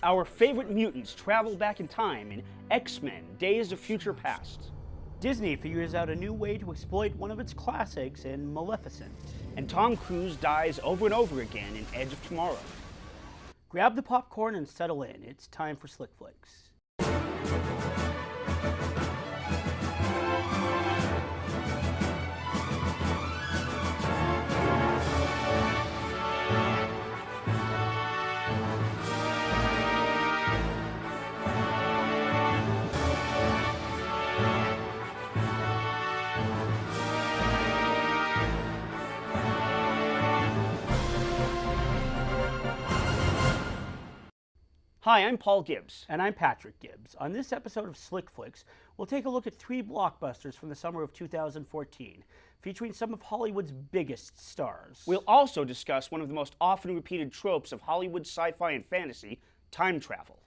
Our favorite mutants travel back in time in X-Men: Days of Future Past. Disney figures out a new way to exploit one of its classics in Maleficent. And Tom Cruise dies over and over again in Edge of Tomorrow. Grab the popcorn and settle in. It's time for Slicc Fliccs. Hi, I'm Paul Gibbs. And I'm Patrick Gibbs. On this episode of Slicc Flicks, we'll take a look at 3 blockbusters from the summer of 2014, featuring some of Hollywood's biggest stars. We'll also discuss one of the most often repeated tropes of Hollywood sci-fi and fantasy, time travel.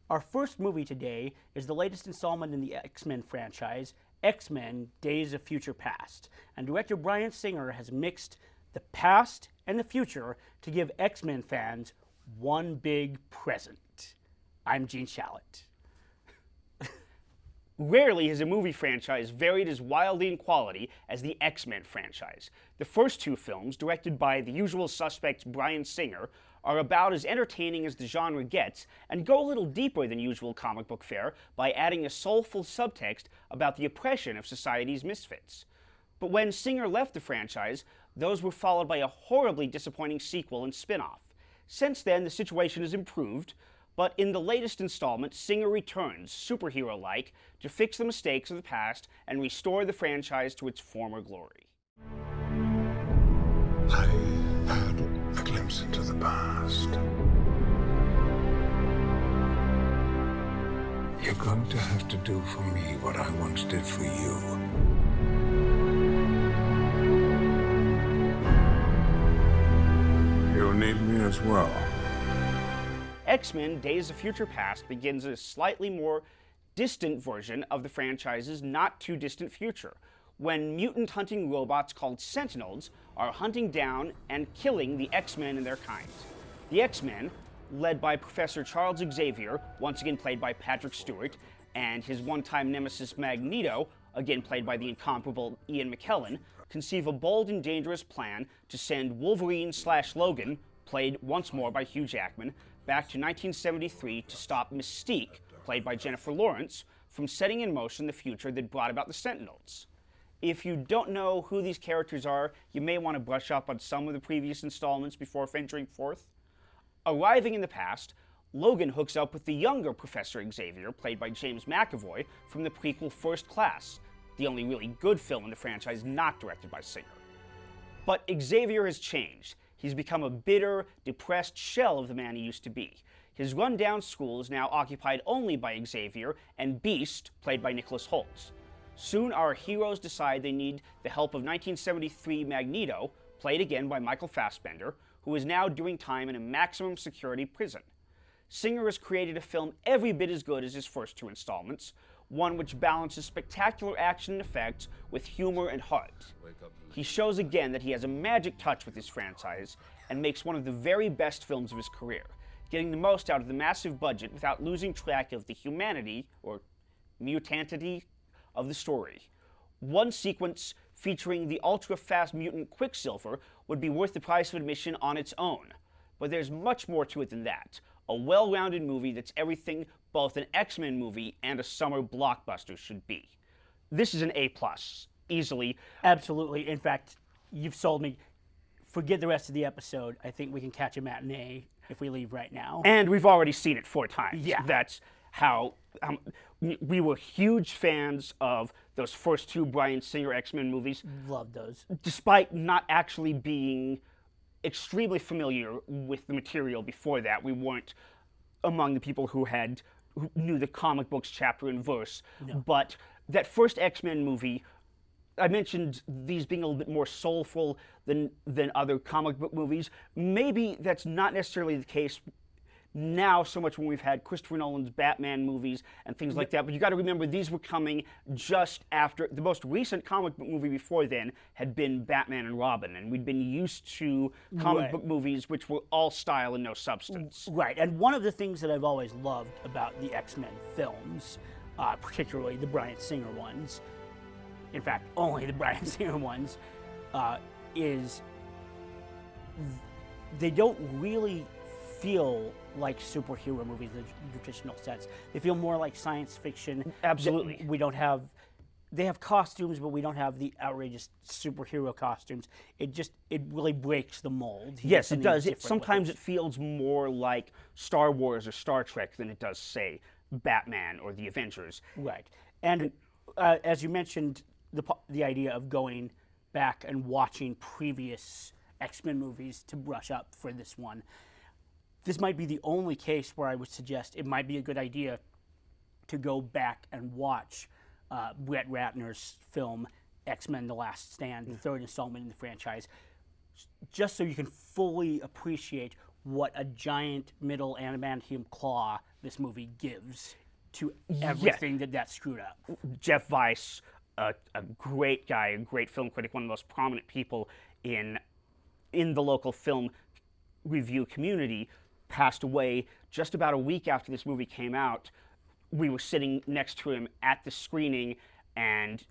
Our first movie today is the latest installment in the X-Men franchise, X-Men: Days of Future Past. And director Bryan Singer has mixed the past and the future to give X-Men fans one big present. I'm Gene Shalit. Rarely has a movie franchise varied as wildly in quality as the X-Men franchise. The first 2 films, directed by the usual suspects Bryan Singer, are about as entertaining as the genre gets and go a little deeper than usual comic book fare by adding a soulful subtext about the oppression of society's misfits. But when Singer left the franchise, those were followed by a horribly disappointing sequel and spin-off. Since then, the situation has improved, but in the latest installment, Singer returns, superhero-like, to fix the mistakes of the past and restore the franchise to its former glory. I had a glimpse into the past. You're going to have to do for me what I once did for you. You'll need me as well. X-Men: Days of Future Past begins a slightly more distant version of the franchise's not-too-distant future, when mutant-hunting robots called Sentinels are hunting down and killing the X-Men and their kind. The X-Men, led by Professor Charles Xavier, once again played by Patrick Stewart, and his one-time nemesis Magneto, again played by the incomparable Ian McKellen, conceive a bold and dangerous plan to send Wolverine/Logan, played once more by Hugh Jackman, back to 1973 to stop Mystique, played by Jennifer Lawrence, from setting in motion the future that brought about the Sentinels. If you don't know who these characters are, you may want to brush up on some of the previous installments before venturing forth. Arriving in the past, Logan hooks up with the younger Professor Xavier, played by James McAvoy, from the prequel First Class, the only really good film in the franchise not directed by Singer. But Xavier has changed. He's become a bitter, depressed shell of the man he used to be. His run-down school is now occupied only by Xavier and Beast, played by Nicholas Hoult. Soon our heroes decide they need the help of 1973 Magneto, played again by Michael Fassbender, who is now doing time in a maximum security prison. Singer has created a film every bit as good as his first 2 installments, one which balances spectacular action and effects with humor and heart. He shows again that he has a magic touch with his franchise and makes one of the very best films of his career, getting the most out of the massive budget without losing track of the humanity, or mutantity, of the story. One sequence featuring the ultra-fast mutant Quicksilver would be worth the price of admission on its own, but there's much more to it than that. A well-rounded movie that's everything both an X-Men movie and a summer blockbuster should be. This is an A+, easily. Absolutely. In fact, you've sold me. Forget the rest of the episode. I think we can catch a matinee if we leave right now. And we've already seen it 4 times. Yeah. That's how we were huge fans of those first 2 Bryan Singer X-Men movies. Loved those. Despite not actually being extremely familiar with the material before that, we weren't among the people who knew the comic books chapter and verse. No. But that first X-Men movie, I mentioned these being a little bit more soulful than other comic book movies. Maybe that's not necessarily the case now so much when we've had Christopher Nolan's Batman movies and things like that. But you got to remember, these were coming just after the most recent comic book movie before then had been Batman and Robin, and we'd been used to comic book movies which were all style and no substance. Right, and one of the things that I've always loved about the X-Men films, particularly the Bryan Singer ones, in fact, only the Bryan Singer ones, is they don't really feel like superhero movies in the traditional sense. They feel more like science fiction. Absolutely. We don't have, they have costumes, but we don't have the outrageous superhero costumes. It really breaks the mold. Yes, it does. Sometimes it feels more like Star Wars or Star Trek than it does, say, Batman or the Avengers. Right. And as you mentioned, the idea of going back and watching previous X-Men movies to brush up for this one. This might be the only case where I would suggest it might be a good idea to go back and watch Brett Ratner's film X-Men: The Last Stand, the third installment in the franchise, just so you can fully appreciate what a giant middle adamantium claw this movie gives to everything that screwed up. Jeff Weiss, a great guy, a great film critic, one of the most prominent people in the local film review community, passed away just about a week after this movie came out. We were sitting next to him at the screening, and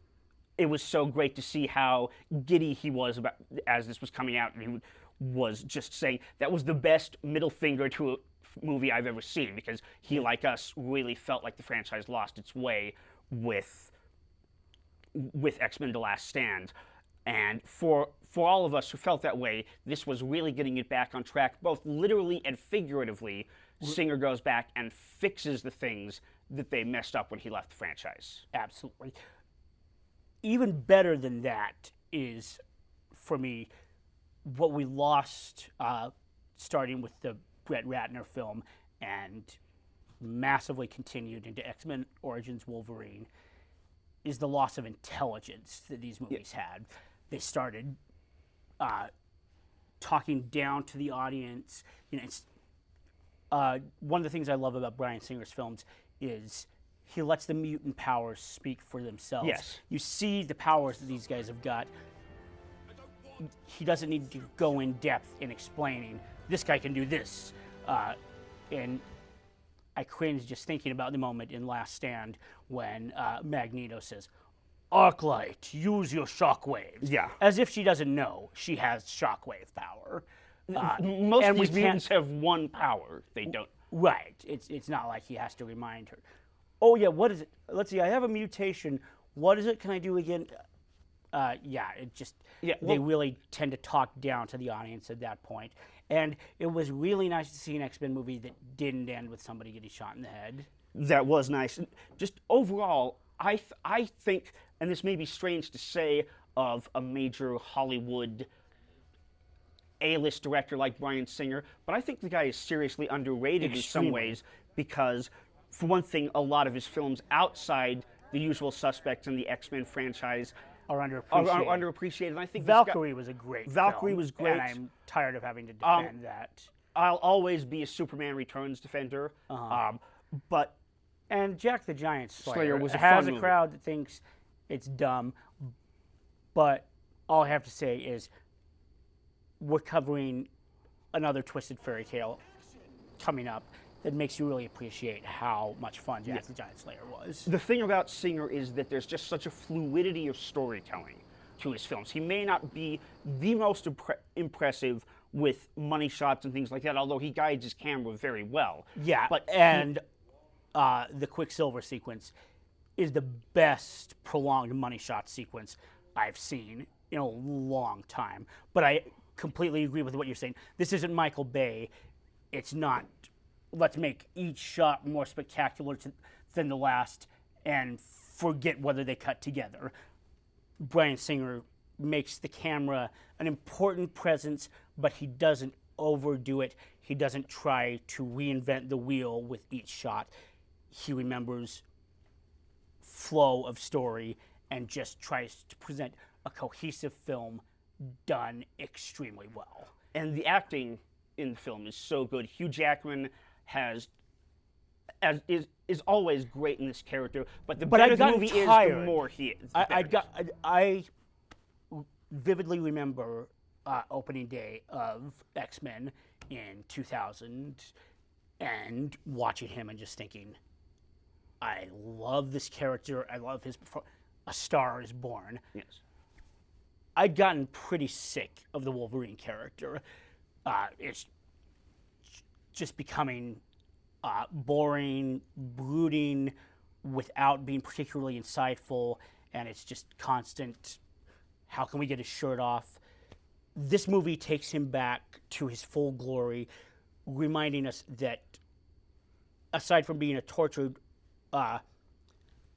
it was so great to see how giddy he was about as this was coming out, and he was just saying that was the best middle finger to a movie I've ever seen, because he, like us, really felt like the franchise lost its way with X-Men: The Last Stand. And for all of us who felt that way, this was really getting it back on track, both literally and figuratively. Singer goes back and fixes the things that they messed up when he left the franchise. Absolutely. Even better than that is, for me, what we lost starting with the Brett Ratner film and massively continued into X-Men Origins Wolverine is the loss of intelligence that these movies had. They started talking down to the audience. You know, it's one of the things I love about Bryan Singer's films is he lets the mutant powers speak for themselves. Yes. You see the powers that these guys have got. He doesn't need to go in depth in explaining, this guy can do this. And I cringe just thinking about the moment in Last Stand when Magneto says, "Arclight, use your shockwaves." Yeah. As if she doesn't know she has shockwave power. Most of these mutants have one power. They don't. Right. It's not like he has to remind her. Oh, yeah, what is it? Let's see, I have a mutation. What is it? Can I do again? They really tend to talk down to the audience at that point. And it was really nice to see an X-Men movie that didn't end with somebody getting shot in the head. That was nice. Just overall, I think, and this may be strange to say of a major Hollywood A-list director like Bryan Singer, but I think the guy is seriously underrated in some ways because, for one thing, a lot of his films outside the usual suspects in the X-Men franchise are underappreciated. And I think Valkyrie was a great Valkyrie was great. And I'm tired of having to defend that. I'll always be a Superman Returns defender. And Jack the Giant Slayer was has a crowd that thinks it's dumb, but all I have to say is we're covering another Twisted Fairy Tale coming up that makes you really appreciate how much fun Jack the Giant Slayer was. The thing about Singer is that there's just such a fluidity of storytelling to his films. He may not be the most impressive with money shots and things like that, although he guides his camera very well. Yeah, the Quicksilver sequence is the best prolonged money shot sequence I've seen in a long time. But I completely agree with what you're saying. This isn't Michael Bay. It's not, let's make each shot more spectacular than the last and forget whether they cut together. Bryan Singer makes the camera an important presence, but he doesn't overdo it. He doesn't try to reinvent the wheel with each shot. He remembers flow of story and just tries to present a cohesive film done extremely well. And the acting in the film is so good. Hugh Jackman is always great in this character. But the But better I the got movie tired. is, the more he is. I vividly remember opening day of X-Men in 2000 and watching him and just thinking, I love this character. I love his A Star is Born. Yes. I'd gotten pretty sick of the Wolverine character. It's just becoming boring, brooding, without being particularly insightful, and it's just constant, how can we get his shirt off? This movie takes him back to his full glory, reminding us that aside from being a tortured,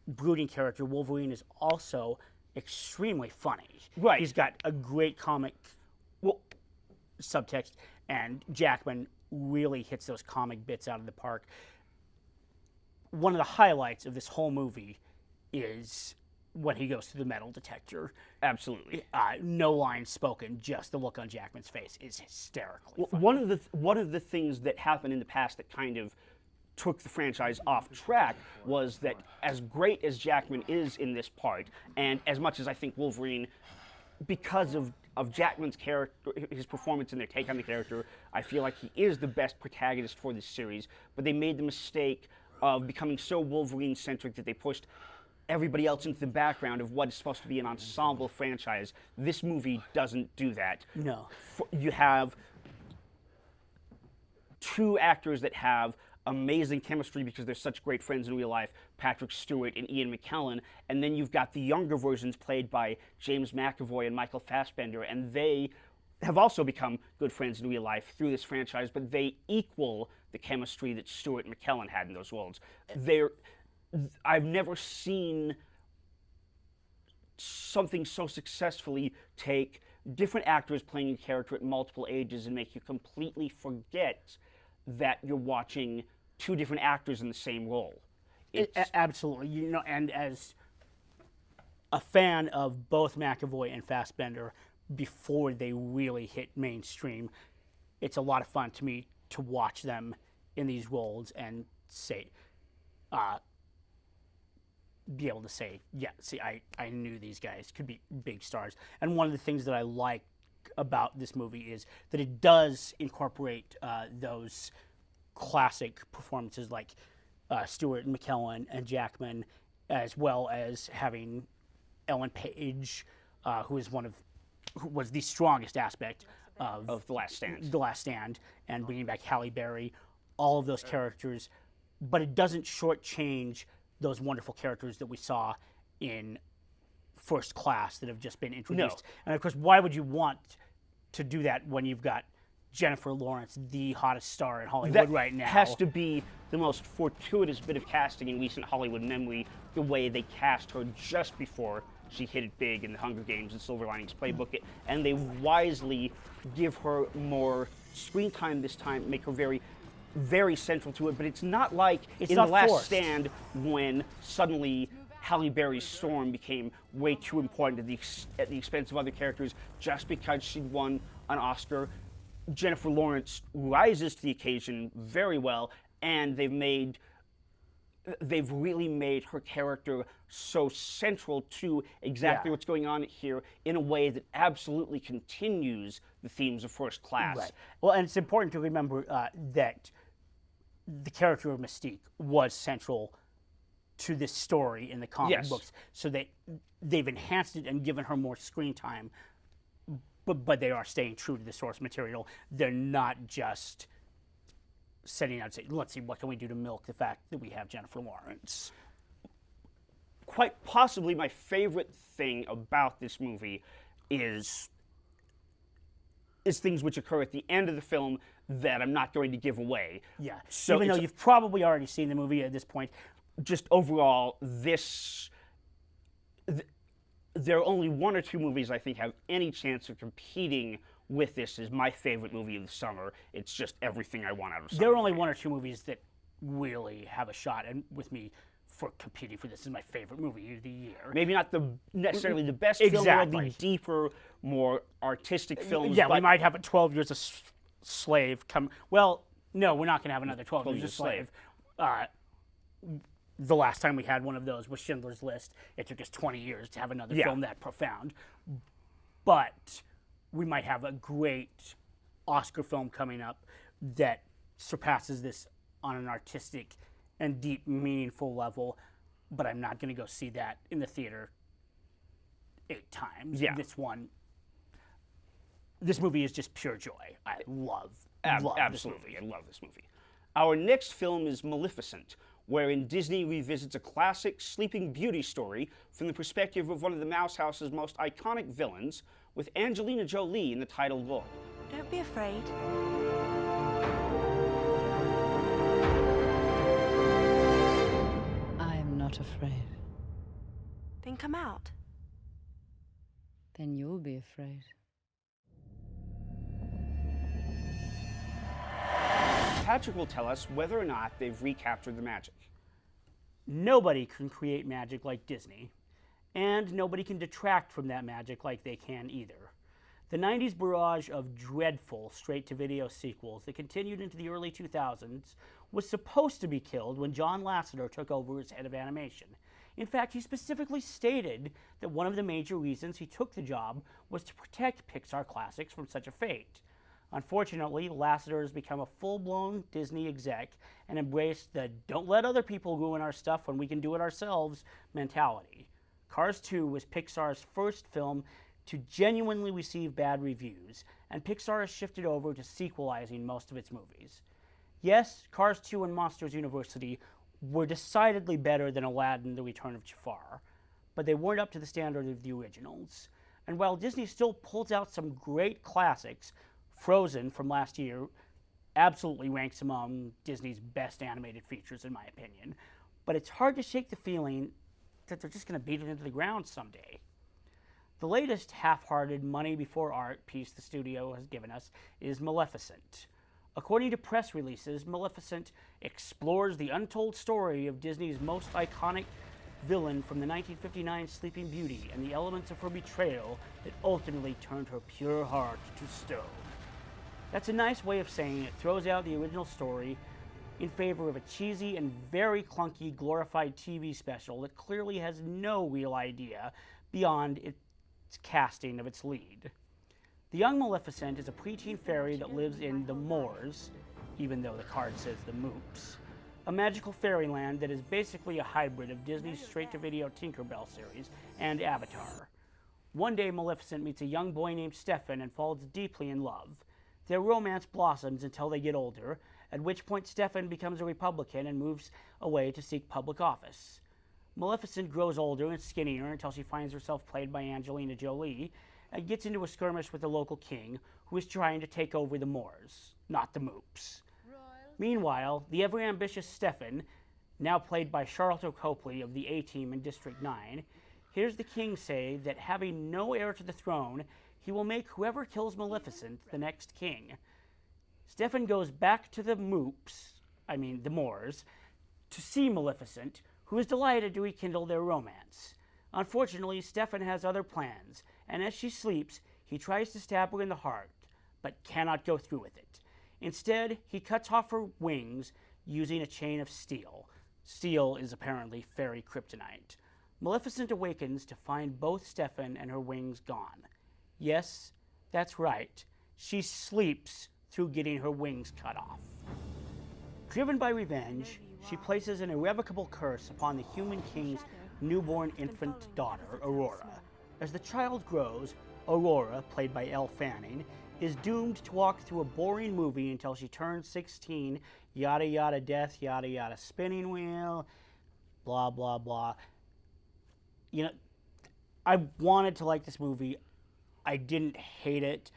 brooding character, Wolverine is also extremely funny. Right. He's got a great comic subtext, and Jackman really hits those comic bits out of the park. One of the highlights of this whole movie is when he goes through the metal detector. Absolutely. No lines spoken, just the look on Jackman's face is hysterically funny. One of the things that happened in the past that kind of took the franchise off track was that as great as Jackman is in this part, and as much as I think Wolverine, because of Jackman's character, his performance and their take on the character, I feel like he is the best protagonist for this series, but they made the mistake of becoming so Wolverine-centric that they pushed everybody else into the background of what is supposed to be an ensemble franchise. This movie doesn't do that. No. You have two actors that have amazing chemistry because they're such great friends in real life, Patrick Stewart and Ian McKellen, and then you've got the younger versions played by James McAvoy and Michael Fassbender, and they have also become good friends in real life through this franchise, but they equal the chemistry that Stewart and McKellen had in those roles. I've never seen something so successfully take different actors playing a character at multiple ages and make you completely forget that you're watching two different actors in the same role. Absolutely. And as a fan of both McAvoy and Fassbender before they really hit mainstream, it's a lot of fun to me to watch them in these roles and be able to say, yeah, see, I knew these guys could be big stars. And one of the things that I like about this movie is that it does incorporate those classic performances like Stewart and McKellen and Jackman, as well as having Ellen Page, who was the strongest aspect of The Last Stand. The Last Stand, and bringing back Halle Berry, all of those characters. But it doesn't shortchange those wonderful characters that we saw in First Class that have just been introduced. No. And of course, why would you want to do that when you've got Jennifer Lawrence, the hottest star in Hollywood right now? That has to be the most fortuitous bit of casting in recent Hollywood memory, the way they cast her just before she hit it big in The Hunger Games and Silver Linings Playbook. And they wisely give her more screen time this time, make her very, very central to it. But it's not like in The Last Stand when suddenly Halle Berry's Storm became way too important at the expense of other characters just because she'd won an Oscar. Jennifer Lawrence rises to the occasion very well, and they've really made her character so central to exactly what's going on here in a way that absolutely continues the themes of First Class. Right. Well, and it's important to remember that the character of Mystique was central to this story in the comic books, so they've enhanced it and given her more screen time, but they are staying true to the source material. They're not just setting out and saying, let's see, what can we do to milk the fact that we have Jennifer Lawrence? Quite possibly my favorite thing about this movie is things which occur at the end of the film that I'm not going to give away. Yeah, so even though you've probably already seen the movie at this point. Just overall, there are only one or two movies I think have any chance of competing with this as my favorite movie of the summer. It's just everything I want out of summer. There are only one or two movies that really have a shot with me for competing for this as my favorite movie of the year. Maybe not necessarily the best film, or the deeper, more artistic films. Yeah, but we might have a 12 Years a Slave come. Well, No, we're not going to have another 12 Years a Slave. The last time we had one of those was Schindler's List. It took us 20 years to have another film that profound. But we might have a great Oscar film coming up that surpasses this on an artistic and deep, meaningful level. But I'm not going to go see that in the theater 8 times. Yeah. This movie is just pure joy. I love Absolutely. this movie. I love this movie. Our next film is Maleficent, wherein Disney revisits a classic Sleeping Beauty story from the perspective of one of the Mouse House's most iconic villains, with Angelina Jolie in the title role. Don't be afraid. I am not afraid. Then come out. Then you'll be afraid. Patrick will tell us whether or not they've recaptured the magic. Nobody can create magic like Disney, and nobody can detract from that magic like they can either. The 90s barrage of dreadful straight-to-video sequels that continued into the early 2000s was supposed to be killed when John Lasseter took over as head of animation. In fact, he specifically stated that one of the major reasons he took the job was to protect Pixar classics from such a fate. Unfortunately, Lasseter has become a full-blown Disney exec and embraced the "don't let other people ruin our stuff when we can do it ourselves" mentality. Cars 2 was Pixar's first film to genuinely receive bad reviews, and Pixar has shifted over to sequelizing most of its movies. Yes, Cars 2 and Monsters University were decidedly better than Aladdin: The Return of Jafar, but they weren't up to the standard of the originals. And while Disney still pulls out some great classics, Frozen from last year absolutely ranks among Disney's best animated features, in my opinion. But it's hard to shake the feeling that they're just going to beat it into the ground someday. The latest half-hearted money before art piece the studio has given us is Maleficent. According to press releases, Maleficent explores the untold story of Disney's most iconic villain from the 1959 Sleeping Beauty and the elements of her betrayal that ultimately turned her pure heart to stone. That's a nice way of saying it throws out the original story in favor of a cheesy and very clunky glorified TV special that clearly has no real idea beyond its casting of its lead. The young Maleficent is a preteen fairy that lives in the Moors, even though the card says the Moops, a magical fairyland that is basically a hybrid of Disney's straight-to-video Tinkerbell series and Avatar. One day, Maleficent meets a young boy named Stefan and falls deeply in love. Their romance blossoms until they get older, at which point Stefan becomes a Republican and moves away to seek public office. Maleficent grows older and skinnier until she finds herself played by Angelina Jolie and gets into a skirmish with the local king who is trying to take over the Moors, not the Moops. Meanwhile, the ever-ambitious Stefan, now played by Charlton Copley of the A-Team in District 9, hears the king say that having no heir to the throne, he will make whoever kills Maleficent the next king. Stefan goes back to the the Moors, to see Maleficent, who is delighted to rekindle their romance. Unfortunately, Stefan has other plans, and as she sleeps, he tries to stab her in the heart, but cannot go through with it. Instead, he cuts off her wings using a chain of steel. Steel is apparently fairy kryptonite. Maleficent awakens to find both Stefan and her wings gone. Yes, that's right. She sleeps through getting her wings cut off. Driven by revenge, she places an irrevocable curse upon the human king's newborn infant daughter, Aurora. As the child grows, Aurora, played by Elle Fanning, is doomed to walk through a boring movie until she turns 16, yada yada death, yada yada spinning wheel, blah blah blah. You know, I wanted to like this movie. I didn't hate it,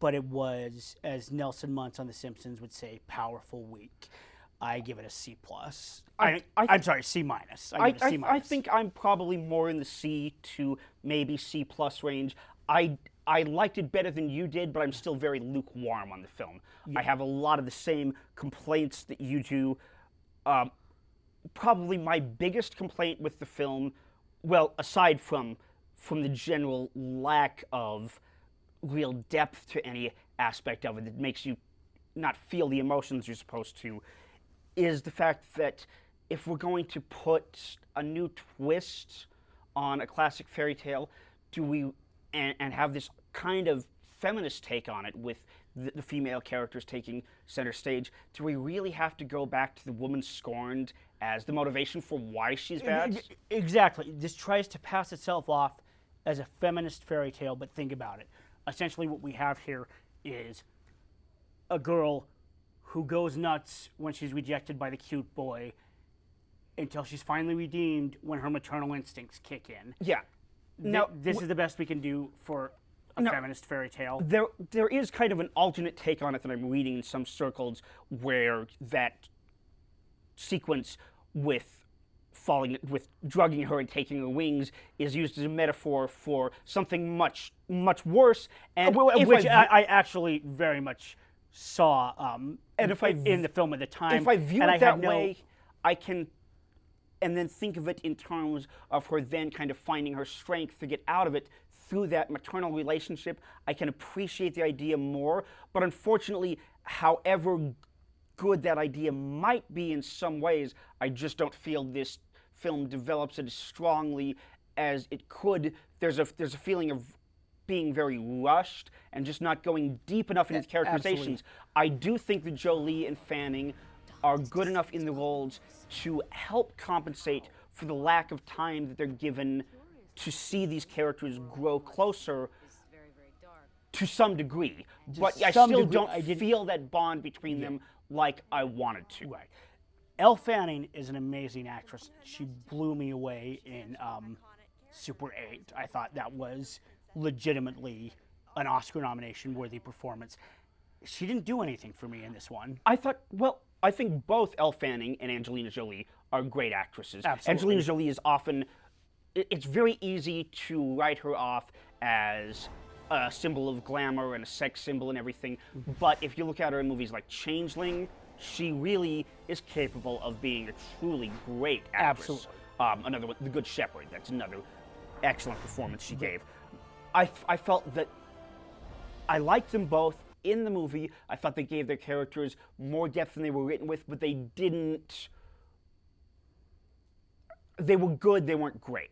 but it was, as Nelson Muntz on The Simpsons would say, powerful weak. I give it a C+. I'm sorry, C-. I think I'm probably more in the C to maybe C+ range. I liked it better than you did, but I'm still very lukewarm on the film. Yeah. I have a lot of the same complaints that you do. Probably my biggest complaint with the film, well, aside from the general lack of real depth to any aspect of it that makes you not feel the emotions you're supposed to, is the fact that if we're going to put a new twist on a classic fairy tale, and have this kind of feminist take on it with the female characters taking center stage, do we really have to go back to the woman scorned as the motivation for why she's bad? Exactly. This tries to pass itself off as a feminist fairy tale, but think about it. Essentially what we have here is a girl who goes nuts when she's rejected by the cute boy until she's finally redeemed when her maternal instincts kick in. Yeah. Now, this is the best we can do for a feminist fairy tale. There is kind of an alternate take on it that I'm reading in some circles, where that sequence with drugging her and taking her wings is used as a metaphor for something much, much worse. And which I actually very much saw and if in the film at the time. If I view it that way, I can, and then think of it in terms of her then kind of finding her strength to get out of it through that maternal relationship, I can appreciate the idea more. But unfortunately, however good that idea might be in some ways, I just don't feel this film develops it as strongly as it could. There's a feeling of being very rushed and just not going deep enough into the characterizations. Absolutely. I do think that Jolie and Fanning are good enough in the roles to help compensate for the lack of time that they're given to see these characters grow closer to some degree. But I still don't feel that bond between them like I wanted to. Right. Elle Fanning is an amazing actress. She blew me away in Super 8. I thought that was legitimately an Oscar nomination worthy performance. She didn't do anything for me in this one. I think both Elle Fanning and Angelina Jolie are great actresses. Absolutely. Angelina Jolie is often, it's very easy to write her off as a symbol of glamour and a sex symbol and everything. But if you look at her in movies like Changeling, she really is capable of being a truly great actress. Absolutely. Another one, The Good Shepherd, that's another excellent performance she gave. I felt that I liked them both in the movie. I thought they gave their characters more depth than they were written with, but they didn't. They were good, they weren't great.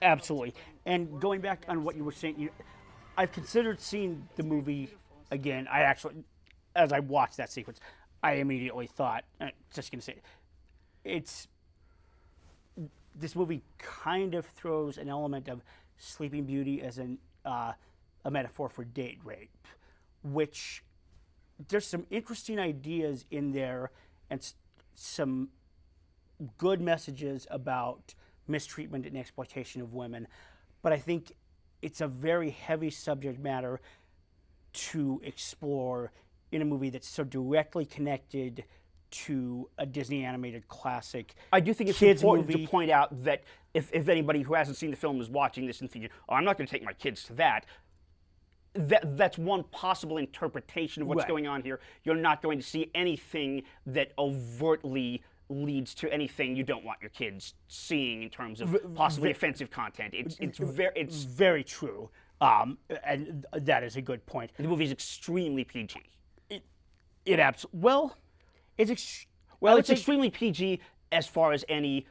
Absolutely. And going back on what you were saying, I've considered seeing the movie again. I actually, as I watched that sequence, I immediately thought, just going to say, this movie kind of throws an element of Sleeping Beauty as a metaphor for date rape, which there's some interesting ideas in there and some good messages about mistreatment and exploitation of women, but I think it's a very heavy subject matter to explore in a movie that's so directly connected to a Disney animated classic. I do think it's important to point out that if anybody who hasn't seen the film is watching this and thinking, oh, I'm not going to take my kids to that's one possible interpretation of what's going on here. You're not going to see anything that overtly leads to anything you don't want your kids seeing in terms of possibly offensive content. It's very true, and that is a good point. The movie's extremely PG. It's extremely PG as far as any.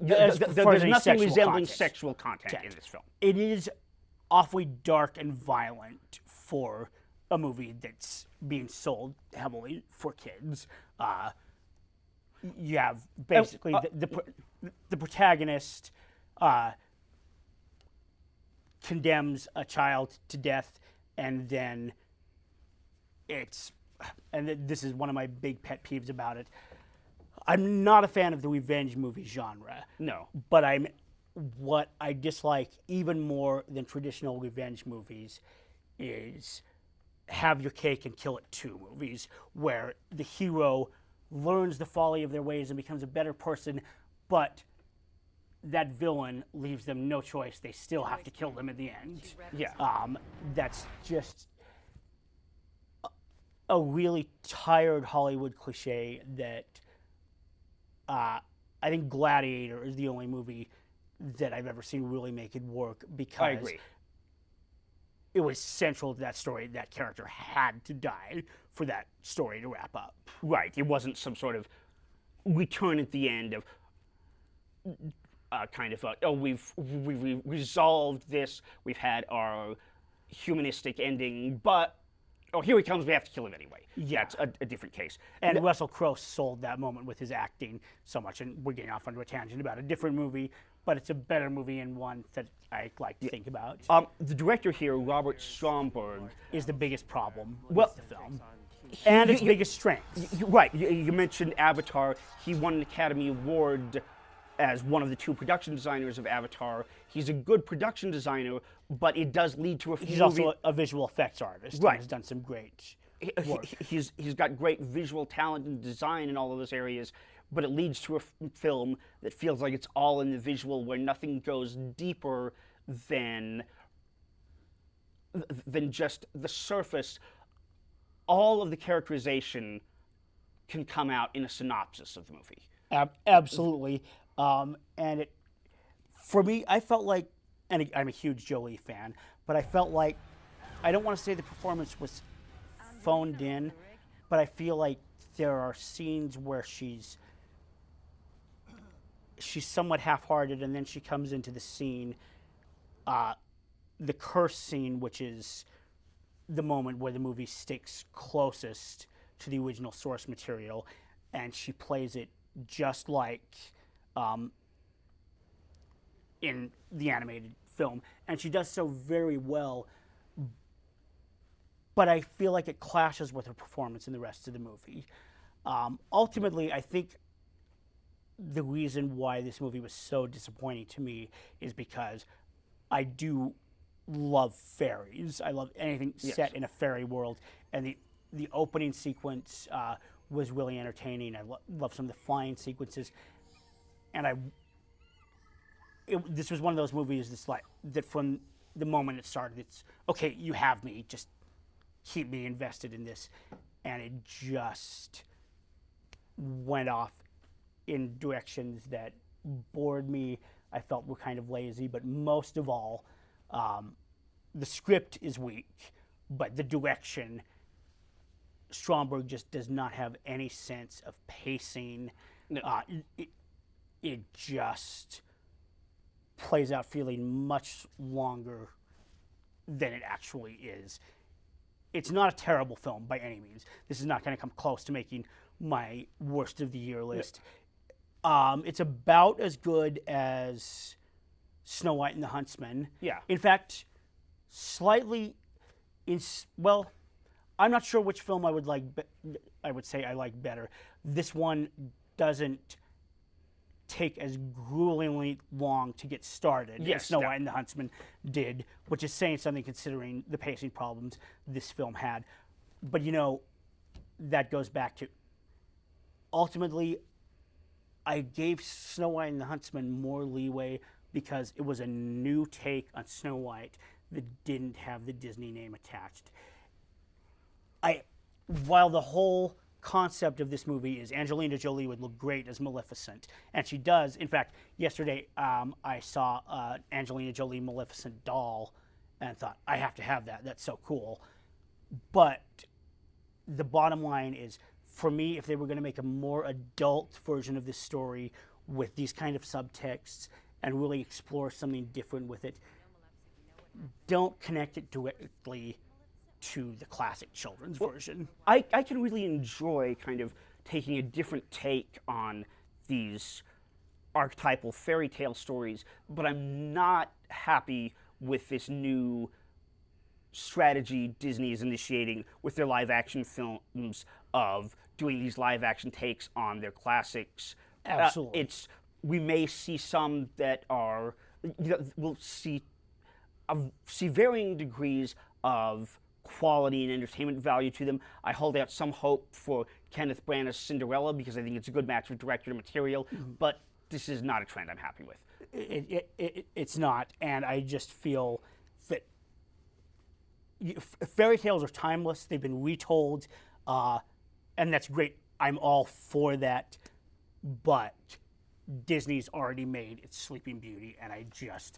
There's nothing resembling sexual content in this film. It is awfully dark and violent for a movie that's being sold heavily for kids. You have basically the protagonist condemns a child to death, and then this is one of my big pet peeves about it. I'm not a fan of the revenge movie genre. No. But what I dislike even more than traditional revenge movies is have your cake and kill it too movies, where the hero learns the folly of their ways and becomes a better person, but that villain leaves them no choice. They still have to kill them at the end. Yeah. That's just a really tired Hollywood cliche that I think Gladiator is the only movie that I've ever seen really make it work, because I agree. it was central to that story. That character had to die for that story to wrap up. Right. It wasn't some sort of return at the end of we've resolved this. We've had our humanistic ending, but here he comes. We have to kill him anyway. Yeah. That's a different case. And Russell Crowe sold that moment with his acting so much. And we're getting off onto a tangent about a different movie, but it's a better movie and one that I like to think about. The director here, Robert Stromberg, Is the biggest problem Well, with the film. And its biggest strength. Right. You mentioned Avatar. He won an Academy Award as one of the 2 production designers of Avatar. He's a good production designer, but it does lead to a He's movie. also a visual effects artist. Right. And has done some great work. He's got great visual talent and design in all of those areas, but it leads to a film that feels like it's all in the visual, where nothing goes deeper than just the surface. All of the characterization can come out in a synopsis of the movie. Absolutely. And it, for me, I felt like, and I'm a huge Jolie fan, but I felt like, I don't want to say the performance was phoned in, but I feel like there are scenes where she's somewhat half-hearted, and then she comes into the scene, the curse scene, which is the moment where the movie sticks closest to the original source material, and she plays it just like in the animated film, and she does so very well, but I feel like it clashes with her performance in the rest of the movie. Ultimately, I think the reason why this movie was so disappointing to me is because I do love fairies. I love anything set in a fairy world, and the opening sequence was really entertaining. I love some of the flying sequences, and this was one of those movies that from the moment it started, it's okay, you have me, just keep me invested in this, and it just went off in directions that bored me. I felt were kind of lazy, but most of all, the script is weak, but the direction, Stromberg just does not have any sense of pacing. No. It just plays out feeling much longer than it actually is. It's not a terrible film by any means. This is not going to come close to making my worst of the year list. It's about as good as Snow White and the Huntsman. Yeah. In fact, slightly, well, I'm not sure which film I would say I like better. This one doesn't take as gruelingly long to get started as Snow White and the Huntsman did, which is saying something considering the pacing problems this film had. But that goes back to, ultimately, I gave Snow White and the Huntsman more leeway because it was a new take on Snow White that didn't have the Disney name attached. While the whole concept of this movie is Angelina Jolie would look great as Maleficent, and she does. In fact, yesterday I saw Angelina Jolie Maleficent doll and thought, I have to have that. That's so cool. But the bottom line is, for me, if they were going to make a more adult version of this story with these kind of subtexts and really explore something different with it, don't connect it directly to the classic children's version. I can really enjoy kind of taking a different take on these archetypal fairy tale stories, but I'm not happy with this new strategy Disney is initiating with their live action films of doing these live action takes on their classics. Absolutely. We may see some that are, we'll see varying degrees of quality and entertainment value to them. I hold out some hope for Kenneth Branagh's Cinderella because I think it's a good match of director and material, but this is not a trend I'm happy with. It's not, and I just feel that fairy tales are timeless. They've been retold, and that's great. I'm all for that, but Disney's already made its Sleeping Beauty, and I just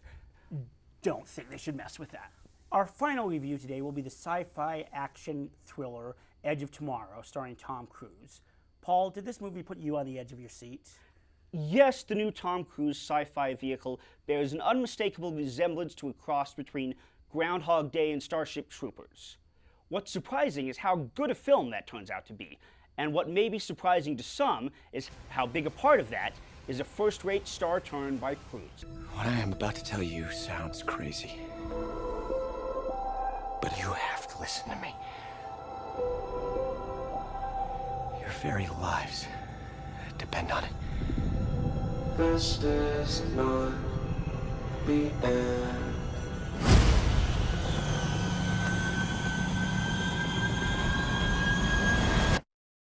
don't think they should mess with that. Our final review today will be the sci-fi action thriller Edge of Tomorrow, starring Tom Cruise. Paul, did this movie put you on the edge of your seat? Yes, the new Tom Cruise sci-fi vehicle bears an unmistakable resemblance to a cross between Groundhog Day and Starship Troopers. What's surprising is how good a film that turns out to be, and what may be surprising to some is how big a part of that is a first-rate star turn by Cruise. What I am about to tell you sounds crazy. But you have to listen to me. Your very lives depend on it. This is not the end.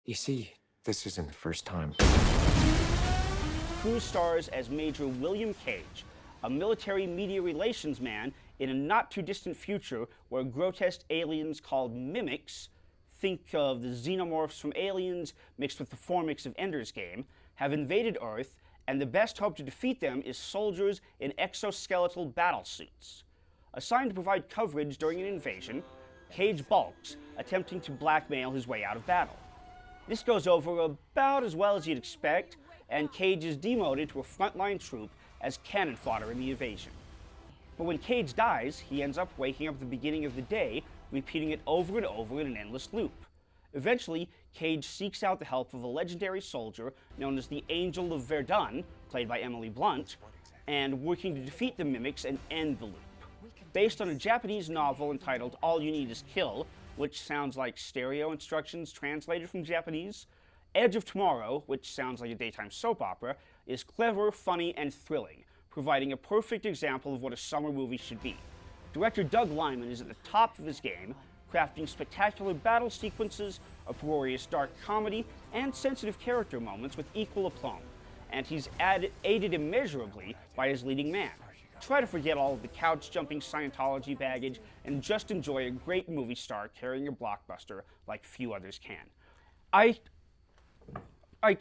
You see, this isn't the first time. Cruise stars as Major William Cage, a military media relations man in a not-too-distant future where grotesque aliens called mimics, think of the xenomorphs from Aliens mixed with the Formix of Ender's Game, have invaded Earth, and the best hope to defeat them is soldiers in exoskeletal battlesuits. Assigned to provide coverage during an invasion, Cage balks, attempting to blackmail his way out of battle. This goes over about as well as you'd expect, and Cage is demoted to a frontline troop as cannon fodder in the invasion. But when Cage dies, he ends up waking up at the beginning of the day, repeating it over and over in an endless loop. Eventually, Cage seeks out the help of a legendary soldier known as the Angel of Verdun, played by Emily Blunt, and working to defeat the mimics and end the loop. Based on a Japanese novel entitled All You Need Is Kill, which sounds like stereo instructions translated from Japanese, Edge of Tomorrow, which sounds like a daytime soap opera, is clever, funny, and thrilling, providing a perfect example of what a summer movie should be. Director Doug Liman is at the top of his game, crafting spectacular battle sequences, uproarious dark comedy, and sensitive character moments with equal aplomb, and he's aided immeasurably by his leading man. Try to forget all of the couch-jumping Scientology baggage and just enjoy a great movie star carrying a blockbuster like few others can. I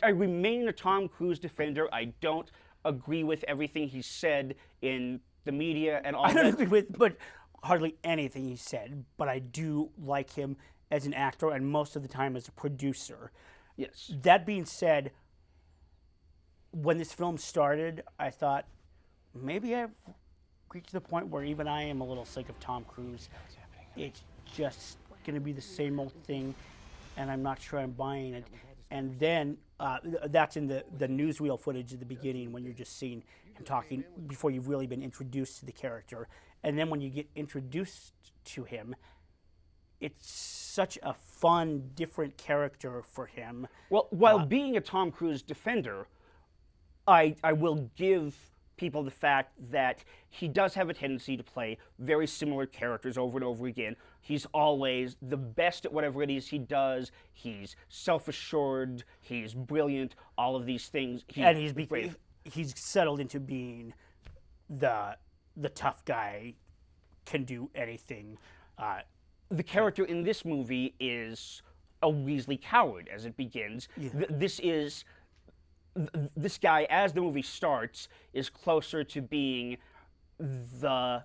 remain a Tom Cruise defender. I don't agree with everything he said in the media and all that. I don't agree with but hardly anything he said, but I do like him as an actor and most of the time as a producer. Yes. That being said, when this film started, I thought, maybe I've reached the point where even I am a little sick of Tom Cruise. It's just going to be the same old thing, and I'm not sure I'm buying it. And then that's in the newsreel footage at the beginning when you're just seeing him talking before you've really been introduced to the character. And then when you get introduced to him, it's such a fun, different character for him. Well, while being a Tom Cruise defender, I will give people the fact that he does have a tendency to play very similar characters over and over again. He's always the best at whatever it is he does. He's self-assured. He's brilliant. All of these things. And he's settled into being the tough guy, can do anything. The character in this movie is a Weasley coward as it begins. Yeah. This guy, as the movie starts, is closer to being the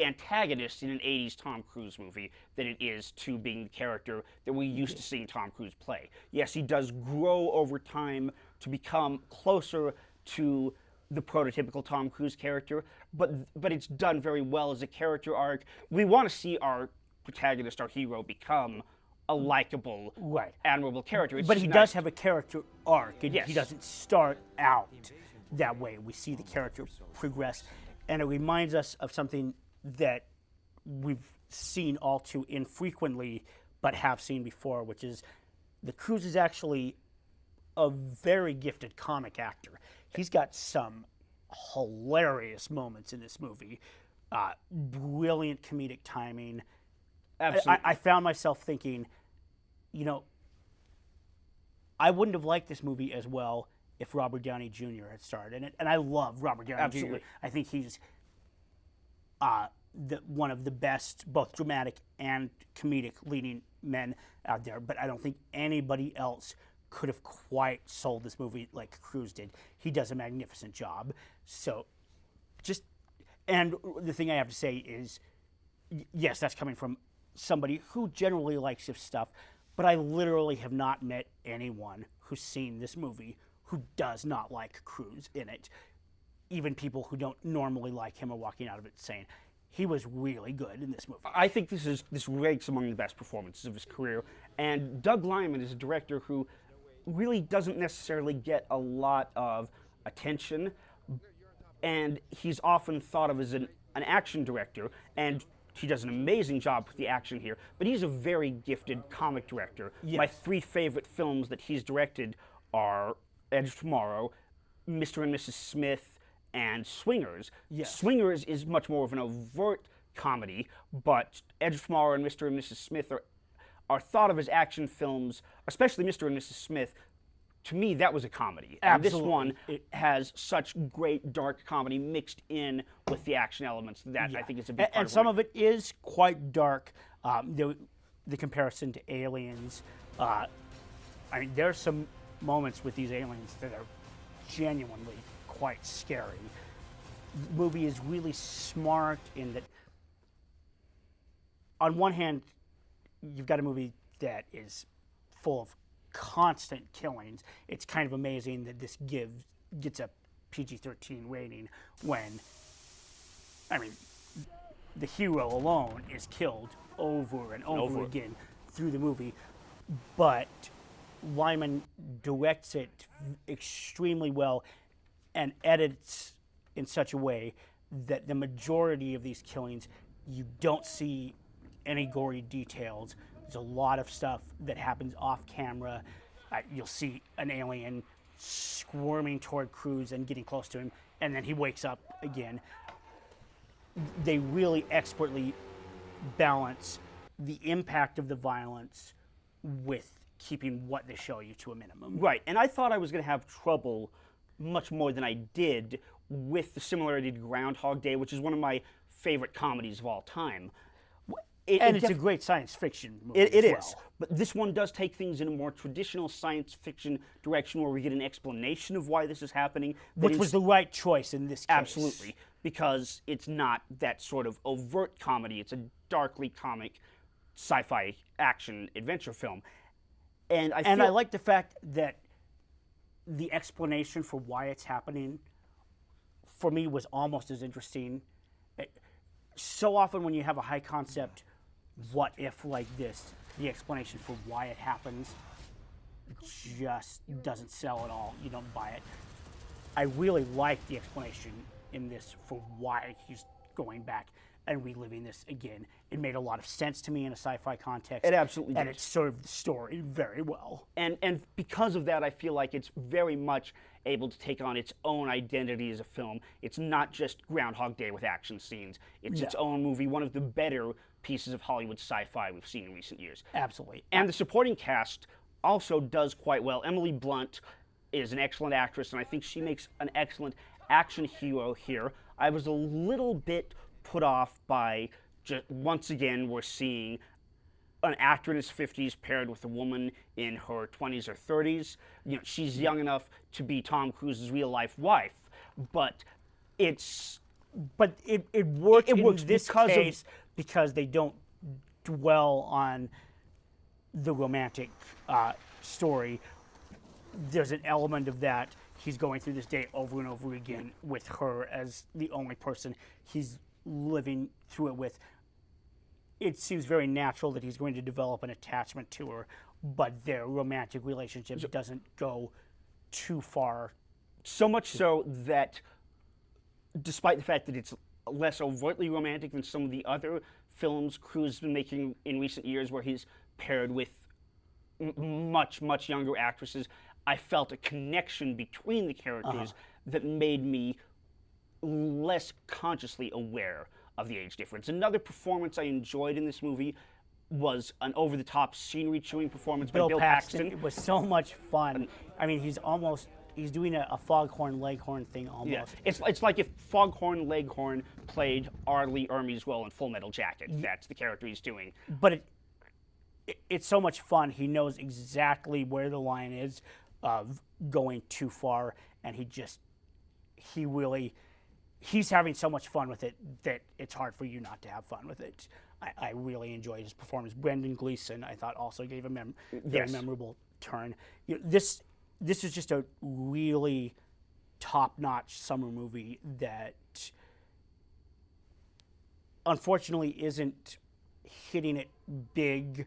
antagonist in an 80s Tom Cruise movie than it is to being the character that we're used to seeing Tom Cruise play. Yes, he does grow over time to become closer to the prototypical Tom Cruise character, but it's done very well as a character arc. We want to see our protagonist, our hero, become a likable, admirable character. But he does have a character arc. Yes. He doesn't start out that way. We see the character progress, and it reminds us of something that we've seen all too infrequently, but have seen before, which is that Cruise is actually a very gifted comic actor. He's got some hilarious moments in this movie, brilliant comedic timing. Absolutely. I found myself thinking, you know, I wouldn't have liked this movie as well if Robert Downey Jr. had starred in it. And I love Robert Downey Absolutely. Jr. I think he's one of the best, both dramatic and comedic leading men out there. But I don't think anybody else could have quite sold this movie like Cruise did. He does a magnificent job. So and the thing I have to say is, yes, that's coming from somebody who generally likes his stuff, but I literally have not met anyone who's seen this movie who does not like Cruise in it. Even people who don't normally like him are walking out of it saying he was really good in this movie. I think this ranks among the best performances of his career, and Doug Liman is a director who really doesn't necessarily get a lot of attention, and he's often thought of as an action director, and he does an amazing job with the action here, but he's a very gifted comic director. Yes. My 3 favorite films that he's directed are Edge of Tomorrow, Mr. and Mrs. Smith, and Swingers. Yes. Swingers is much more of an overt comedy, but Edge of Tomorrow and Mr. and Mrs. Smith are thought of as action films, especially Mr. and Mrs. Smith. To me, that was a comedy. And Absolutely. this one has such great dark comedy mixed in with the action elements that I think is a big part and some of it is quite dark. The comparison to Aliens. I mean, there's some moments with these aliens that are genuinely quite scary. The movie is really smart in that, on one hand, you've got a movie that is full of constant killings. It's kind of amazing that this gets a PG-13 rating when, I mean, the hero alone is killed over and over again through the movie, but Lyman directs it extremely well and edits in such a way that the majority of these killings, you don't see any gory details. There's a lot of stuff that happens off camera. You'll see an alien squirming toward Cruise and getting close to him, and then he wakes up again. They really expertly balance the impact of the violence with keeping what they show you to a minimum. Right, and I thought I was going to have trouble much more than I did with the similarity to Groundhog Day, which is one of my favorite comedies of all time. It's a great science fiction movie It as is, well. but this one does take things in a more traditional science fiction direction where we get an explanation of why this is happening. Which was the right choice in this case. Absolutely, because it's not that sort of overt comedy. It's a darkly comic sci-fi action adventure film. And I like the fact that the explanation for why it's happening, for me, was almost as interesting. So often when you have a high concept, what if like this, the explanation for why it happens just doesn't sell at all. You don't buy it. I really like the explanation in this for why he's going back and reliving this again. It made a lot of sense to me in a sci-fi context. It absolutely and did. it served the story very well. And because of that, I feel like it's very much able to take on its own identity as a film. It's not just Groundhog Day with action scenes. It's its own movie, one of the better pieces of Hollywood sci-fi we've seen in recent years. Absolutely. And the supporting cast also does quite well. Emily Blunt is an excellent actress, and I think she makes an excellent action hero here. I was a little bit put off by, just once again, we're seeing an actor in his 50s paired with a woman in her 20s or 30s. You know, she's young enough to be Tom Cruise's real-life wife, but it works works in this because case because they don't dwell on the romantic story. There's an element of that. He's going through this day over and over again with her as the only person he's living through it with. It seems very natural that he's going to develop an attachment to her, but their romantic relationship doesn't go too far. So much so that, despite the fact that it's less overtly romantic than some of the other films Cruise has been making in recent years where he's paired with much, much younger actresses, I felt a connection between the characters that made me less consciously aware of the age difference. Another performance I enjoyed in this movie was an over-the-top scenery-chewing performance by Bill Paxton. It was so much fun. I mean, he's doing a foghorn leghorn thing almost. Yeah, it's like if Foghorn Leghorn played R. Lee Ermey's role in Full Metal Jacket. That's the character he's doing. But it's so much fun. He knows exactly where the line is of going too far, and he he's having so much fun with it that it's hard for you not to have fun with it. I really enjoyed his performance. Brendan Gleeson, I thought, also gave a very memorable turn. This is just a really top-notch summer movie that unfortunately isn't hitting it big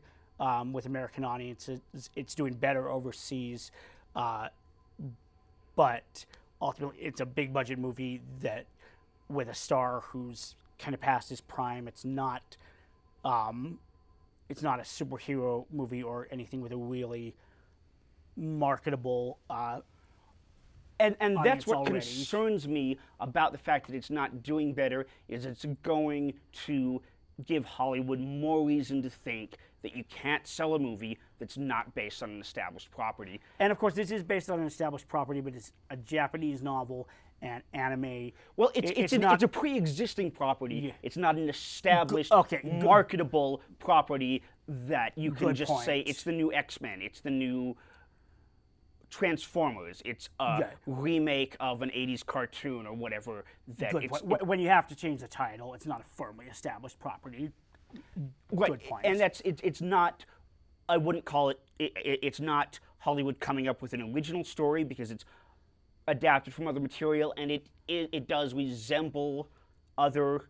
with American audiences. It's doing better overseas, but ultimately it's a big budget movie that with a star who's kind of past his prime. It's not a superhero movie or anything with a really marketable and that's what already concerns me about the fact that it's not doing better, is it's going to give Hollywood more reason to think that you can't sell a movie that's not based on an established property. And of course, this is based on an established property, but it's a Japanese novel and anime. Well, it's a pre-existing property. Yeah. It's not an established, marketable property that you can just say it's the new X-Men, it's the new Transformers, it's a remake of an 80s cartoon or whatever. When you have to change the title, it's not a firmly established property. Right. Good point. And it's not, I wouldn't call it, it's not Hollywood coming up with an original story because it's adapted from other material, and it does resemble other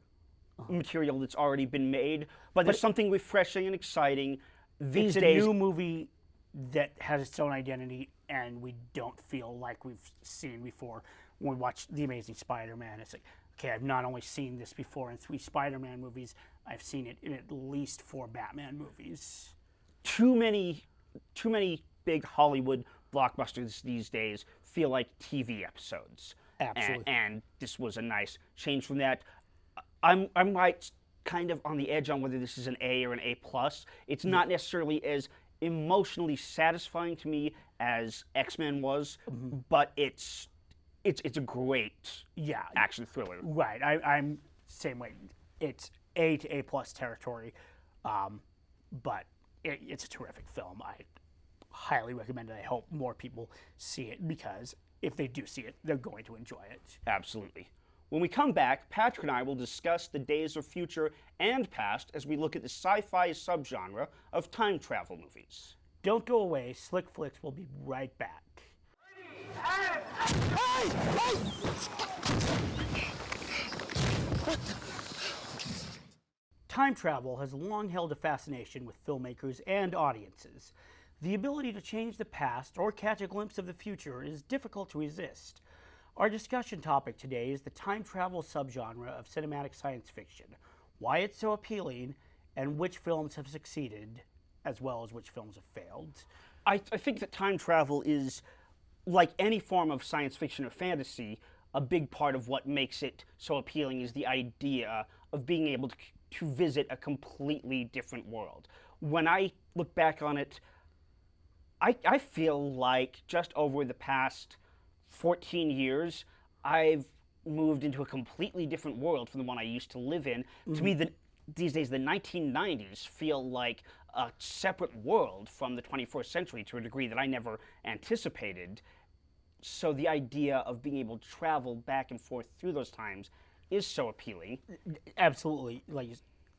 material that's already been made, but there's something refreshing and exciting these days. It's a new movie that has its own identity, and we don't feel like we've seen before. When we watch The Amazing Spider-Man, it's like, okay, I've not only seen this before in 3 Spider-Man movies, I've seen it in at least 4 Batman movies. Too many big Hollywood blockbusters these days feel like TV episodes. Absolutely. And this was a nice change from that. I'm right kind of on the edge on whether this is an A or an A+. It's not necessarily as emotionally satisfying to me as X-Men was, but it's a great action thriller. Right, I'm same way. It's A to A+ territory, but it's a terrific film. I highly recommend it. I hope more people see it, because if they do see it, they're going to enjoy it. Absolutely. When we come back, Patrick and I will discuss the days of future and past as we look at the sci-fi subgenre of time travel movies. Don't go away. Slicc Fliccs will be right back. Time travel has long held a fascination with filmmakers and audiences. The ability to change the past or catch a glimpse of the future is difficult to resist. Our discussion topic today is the time travel subgenre of cinematic science fiction, why it's so appealing, and which films have succeeded, as well as which films have failed. I think that time travel is, like any form of science fiction or fantasy, a big part of what makes it so appealing is the idea of being able to visit a completely different world. When I look back on it, I feel like just over the past 14 years, I've moved into a completely different world from the one I used to live in. To me, these days, the 1990s feel like a separate world from the 21st century to a degree that I never anticipated. So the idea of being able to travel back and forth through those times is so appealing. Absolutely. Like,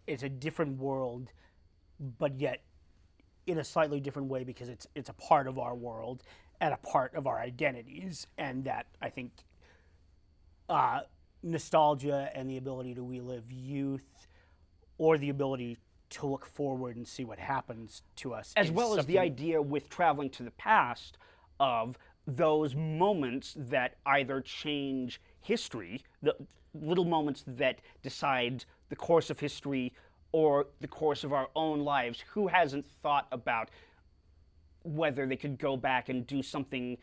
it's a different world, but yet in a slightly different way, because it's a part of our world and a part of our identities, and that, I think, nostalgia and the ability to relive youth, or the ability to look forward and see what happens to us. As well as the idea with traveling to the past of those moments that either change history, the little moments that decide the course of history or the course of our own lives. Who hasn't thought about whether they could go back and do something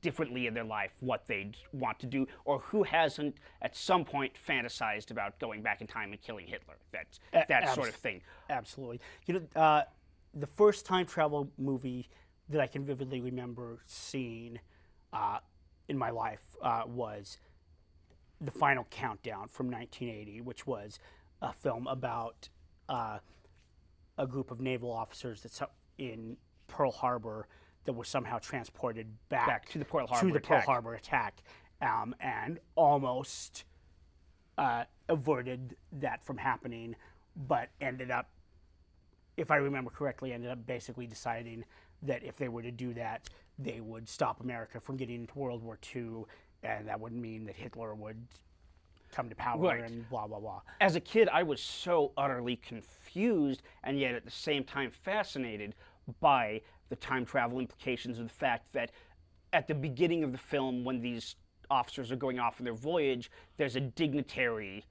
differently in their life, what they'd want to do, or who hasn't at some point fantasized about going back in time and killing Hitler? That sort of thing. Absolutely. You know, the first time travel movie that I can vividly remember seeing in my life was The Final Countdown from 1980, which was a film about a group of naval officers that's in Pearl Harbor that were somehow transported back to the Pearl Harbor attack, and almost averted that from happening, but ended up, if I remember correctly, ended up basically deciding that if they were to do that, they would stop America from getting into World War II, and that would mean that Hitler would come to power Right. and blah, blah, blah. As a kid, I was so utterly confused and yet at the same time fascinated by the time travel implications of the fact that at the beginning of the film, when these officers are going off on their voyage, there's a dignitary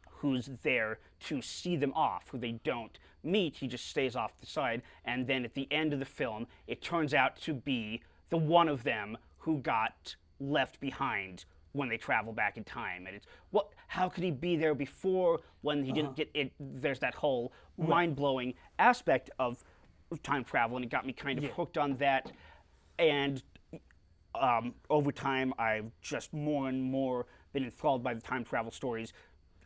who's there to see them off, who they don't meet. He just stays off the side. And then at the end of the film, it turns out to be the one of them who got left behind when they travel back in time. And it's, what? How could he be there before when he didn't get it? There's that whole mind-blowing aspect of time travel, and it got me kind of hooked on that. And over time, I've just more and more been enthralled by the time travel stories.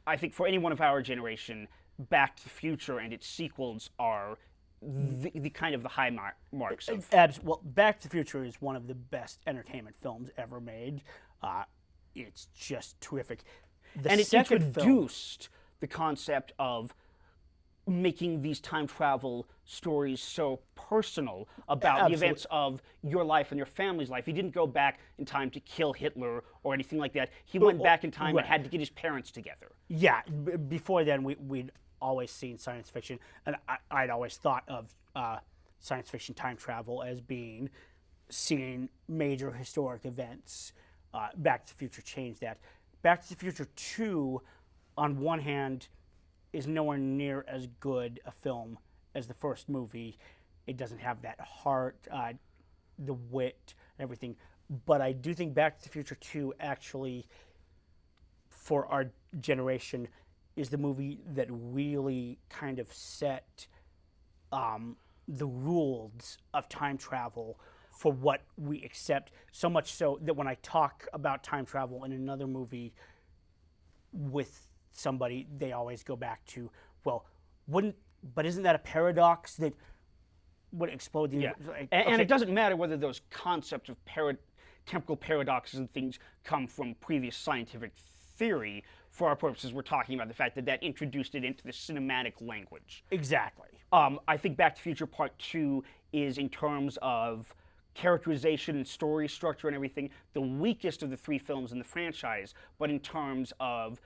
I think for anyone of our generation, Back to the Future and its sequels are the kind of the high marks of. Well, Back to the Future is one of the best entertainment films ever made. It's just terrific. And it second introduced the concept of making these time travel stories so personal about the events of your life and your family's life. He didn't go back in time to kill Hitler or anything like that. He went back in time and had to get his parents together. Yeah, before then, we'd always seen science fiction, and I'd always thought of science fiction time travel as being seeing major historic events. Back to the Future changed that. Back to the Future 2, on one hand, is nowhere near as good a film as the first movie. It doesn't have that heart, the wit, everything. But I do think Back to the Future 2 actually, for our generation, is the movie that really kind of set the rules of time travel for what we accept, so much so that when I talk about time travel in another movie with somebody, they always go back to, well, but isn't that a paradox that would explode the universe? Like, and it doesn't matter whether those concepts of temporal paradoxes and things come from previous scientific theory. For our purposes, we're talking about the fact that that introduced it into the cinematic language. Exactly. I think Back to the Future Part 2 is, in terms of characterization and story structure and everything, the weakest of the three films in the franchise, but in terms of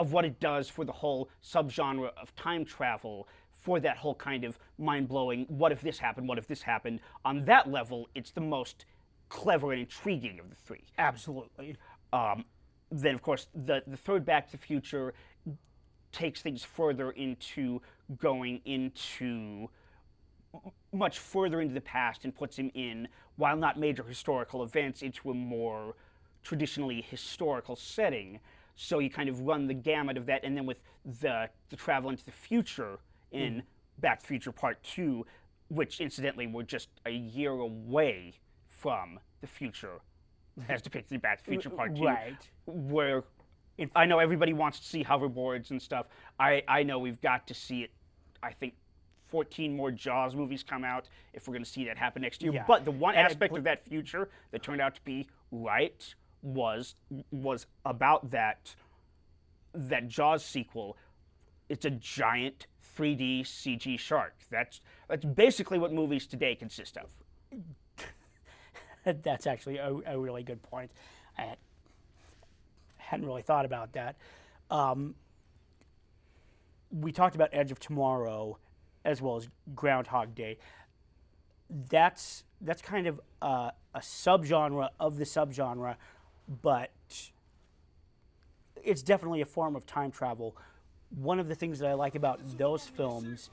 what it does for the whole subgenre of time travel, for that whole kind of mind-blowing, what if this happened, what if this happened, on that level, it's the most clever and intriguing of the three. Absolutely. Then, of course, the third Back to the Future takes things further into going into much further into the past and puts him in, while not major historical events, into a more traditionally historical setting. So you kind of run the gamut of that, and then with the travel into the future in Back to the Future Part 2, which incidentally we're just a year away from the future as depicted in Back to the Future Part 2. Right. Where I know everybody wants to see hoverboards and stuff. I know we've got to see it. I think 14 more Jaws movies come out if we're going to see that happen next year. Yeah. But the one aspect of that future that turned out to be right was about that Jaws sequel. It's a giant 3D CG shark. That's basically what movies today consist of. That's actually a really good point. I hadn't really thought about that. We talked about Edge of Tomorrow as well as Groundhog Day. That's kind of a subgenre of the subgenre, but it's definitely a form of time travel. One of the things that I like about those films,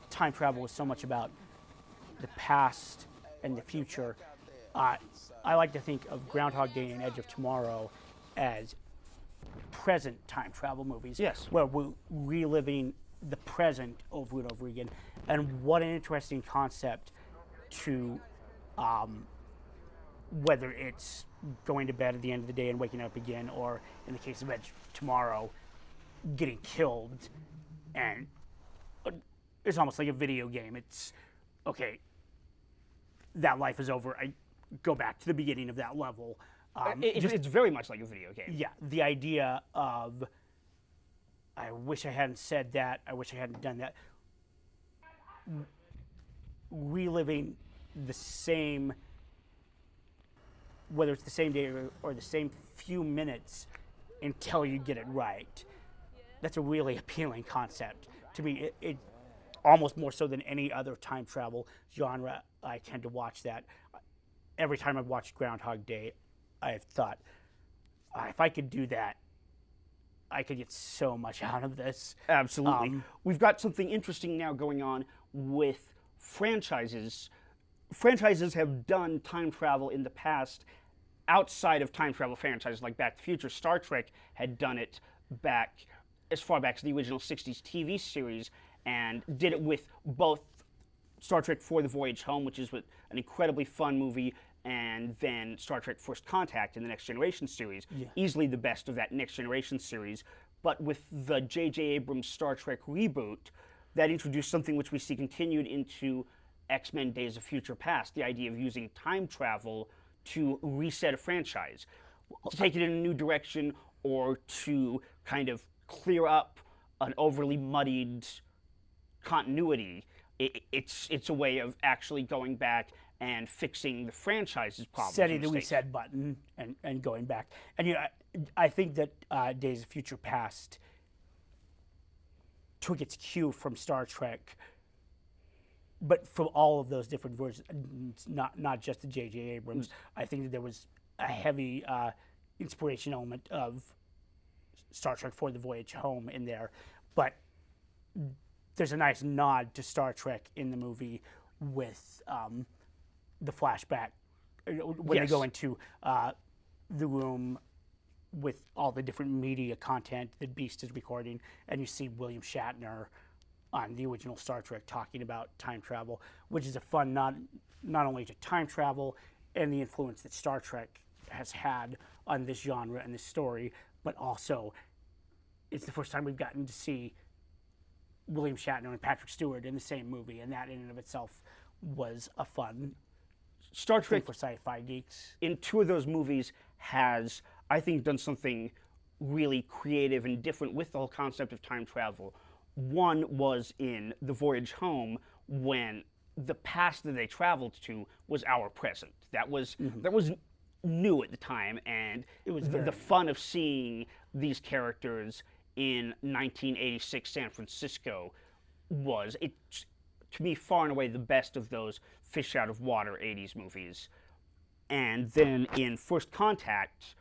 time travel is so much about the past and the future. I like to think of Groundhog Day and Edge of Tomorrow as present time travel movies. Yes. Where we're reliving the present over and over again. And what an interesting concept to, whether it's going to bed at the end of the day and waking up again, or in the case of Edge of Tomorrow, getting killed. And it's almost like a video game. It's, okay, that life is over. I go back to the beginning of that level. It's very much like a video game. Yeah, the idea of, I wish I hadn't said that, I wish I hadn't done that. Reliving the same, whether it's the same day or the same few minutes until you get it right. That's a really appealing concept to me. It almost more so than any other time travel genre. I tend to watch that. Every time I've watched Groundhog Day, I've thought, if I could do that, I could get so much out of this. Absolutely. We've got something interesting now going on with franchises. Franchises have done time travel in the past outside of time travel franchises like Back to the Future. Star Trek had done it back as far back as the original 60s TV series and did it with both Star Trek For the Voyage Home, which is an incredibly fun movie, and then Star Trek First Contact in the Next Generation series. Yeah. Easily the best of that Next Generation series. But with the J.J. Abrams Star Trek reboot, that introduced something which we see continued into X-Men Days of Future Past, the idea of using time travel to reset a franchise, to take it in a new direction, or to kind of clear up an overly muddied continuity. It's a way of actually going back and fixing the franchise's problems. Setting the reset button and going back. And I think that Days of Future Past took its cue from Star Trek, but from all of those different versions, not just the J.J. Abrams. I think that there was a heavy inspiration element of Star Trek For the Voyage Home in there, but there's a nice nod to Star Trek in the movie with the flashback when they go into the room with all the different media content that Beast is recording, and you see William Shatner on the original Star Trek talking about time travel, which is a fun not only to time travel and the influence that Star Trek has had on this genre and this story, but also it's the first time we've gotten to see William Shatner and Patrick Stewart in the same movie, and that in and of itself was a fun Star Trek for sci-fi geeks. In two of those movies has, I think, done something really creative and different with the whole concept of time travel. One was in The Voyage Home, when the past that they traveled to was our present. That was new at the time, and it was the fun of seeing these characters in 1986 San Francisco was, to me, far and away the best of those fish out of water 80s movies. And then in First Contact,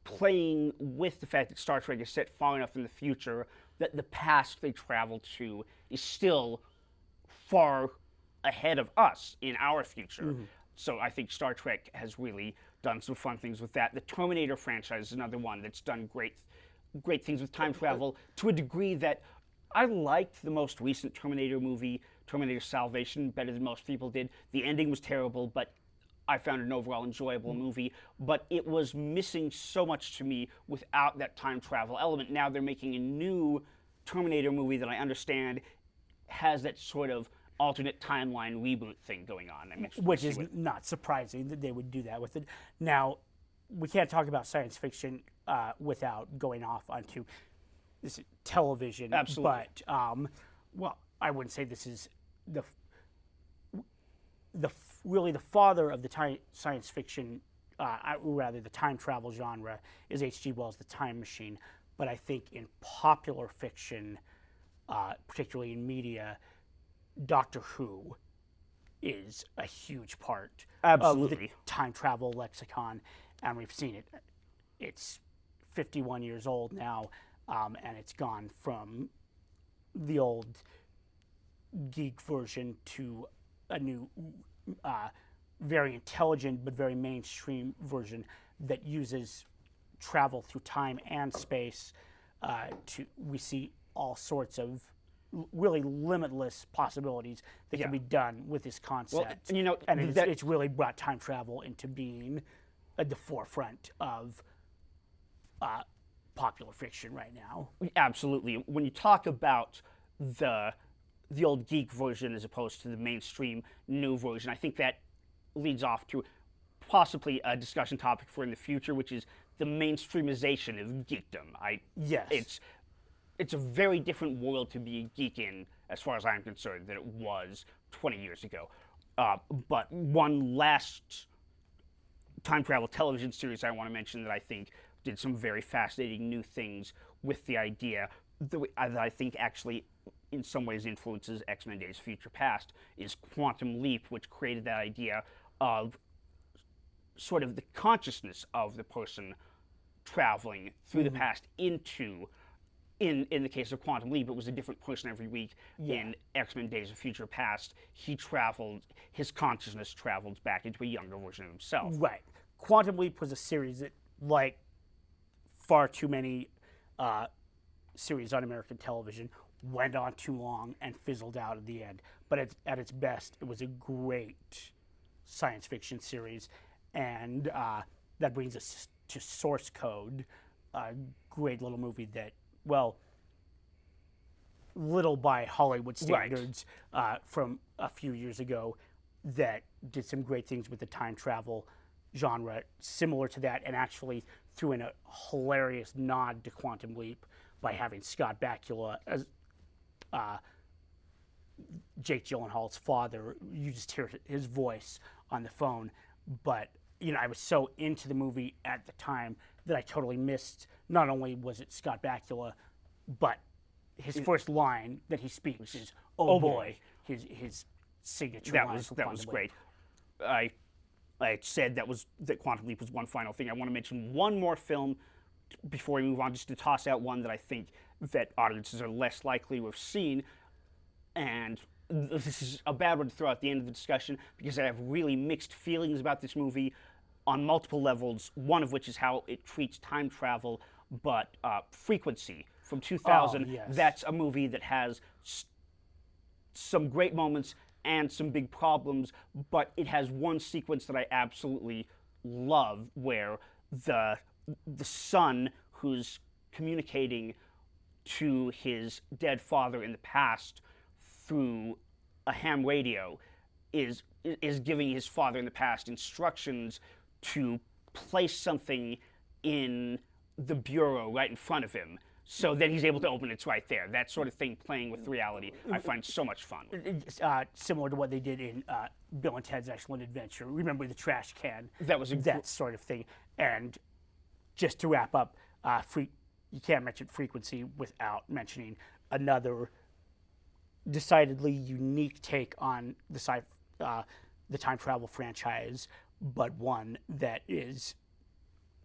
playing with the fact that Star Trek is set far enough in the future that the past they travel to is still far ahead of us in our future. So I think Star Trek has really done some fun things with that. The Terminator franchise is another one that's done great things with time travel to a degree that I liked the most recent Terminator movie, Terminator Salvation, better than most people did. The ending was terrible, but I found it an overall enjoyable movie. But it was missing so much to me without that time travel element. Now they're making a new Terminator movie that I understand has that sort of alternate timeline reboot thing going on. Which is not surprising that they would do that with it. Now, we can't talk about science fiction without going off onto this television. Absolutely. But, well, I wouldn't say this is really the father of the science fiction, rather the time travel genre, is H.G. Wells' The Time Machine. But I think in popular fiction, particularly in media, Doctor Who is a huge part of the time travel lexicon, and we've seen it. It's 51 years old now, and it's gone from the old geek version to a new, very intelligent but very mainstream version that uses travel through time and space. We see all sorts of really limitless possibilities that can be done with this concept. Well, and it's really brought time travel into being at the forefront of popular fiction right now. Absolutely. When you talk about the old geek version as opposed to the mainstream new version, I think that leads off to possibly a discussion topic for in the future, which is the mainstreamization of geekdom. Yes. It's a very different world to be a geek in, as far as I'm concerned, than it was 20 years ago. But one last time travel television series I want to mention that I think did some very fascinating new things with the idea that I think actually in some ways influences X-Men Days of Future Past is Quantum Leap, which created that idea of sort of the consciousness of the person traveling through the past into, in the case of Quantum Leap, it was a different person every week. In X-Men Days of Future Past, his consciousness traveled back into a younger version of himself. Right. Quantum Leap was a series that, like far too many series on American television, went on too long and fizzled out at the end. But at its best, it was a great science fiction series. And that brings us to Source Code, a great little movie that, well, little by Hollywood standards, from a few years ago, that did some great things with the time travel genre, similar to that, and actually threw in a hilarious nod to Quantum Leap by having Scott Bakula as Jake Gyllenhaal's father. You just hear his voice on the phone. But, I was so into the movie at the time that I totally missed, not only was it Scott Bakula, but his first line that he speaks is, oh boy, his signature line. That was great. I said that Quantum Leap was one final thing. I want to mention one more film before we move on, just to toss out one that I think that audiences are less likely to have seen. And this is a bad one to throw at the end of the discussion because I have really mixed feelings about this movie on multiple levels, one of which is how it treats time travel, but Frequency from 2000, that's a movie that has some great moments and some big problems, but it has one sequence that I absolutely love where the son who's communicating to his dead father in the past through a ham radio is giving his father in the past instructions to place something in the bureau right in front of him so that he's able to open it's right there. That sort of thing, playing with reality, I find so much fun. Similar to what they did in Bill and Ted's Excellent Adventure. Remember the trash can? That was that sort of thing. And just to wrap up, you can't mention Frequency without mentioning another decidedly unique take on the time travel franchise, but one that is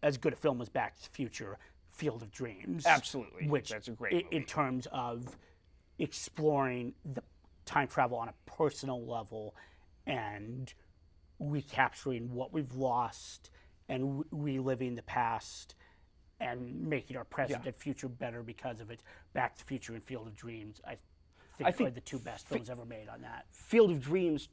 as good a film as Back to the Future, Field of Dreams. Absolutely. Which, that's a great movie. In terms of exploring the time travel on a personal level and recapturing what we've lost and reliving the past and making our present and future better because of it. Back to the Future and Field of Dreams, I think the two best films ever made on that. Field of Dreams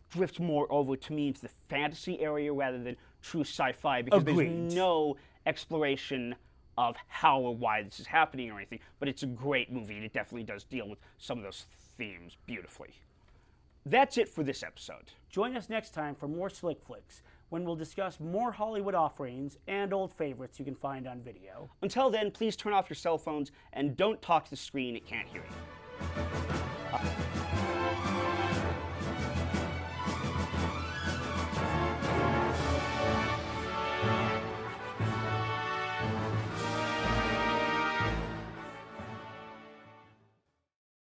drifts more over, to me, into the fantasy area rather than true sci-fi because there's no exploration of how or why this is happening or anything, but it's a great movie and it definitely does deal with some of those themes beautifully. That's it for this episode. Join us next time for more Slicc Flicks, when we'll discuss more Hollywood offerings and old favorites you can find on video. Until then, please turn off your cell phones and don't talk to the screen, it can't hear you.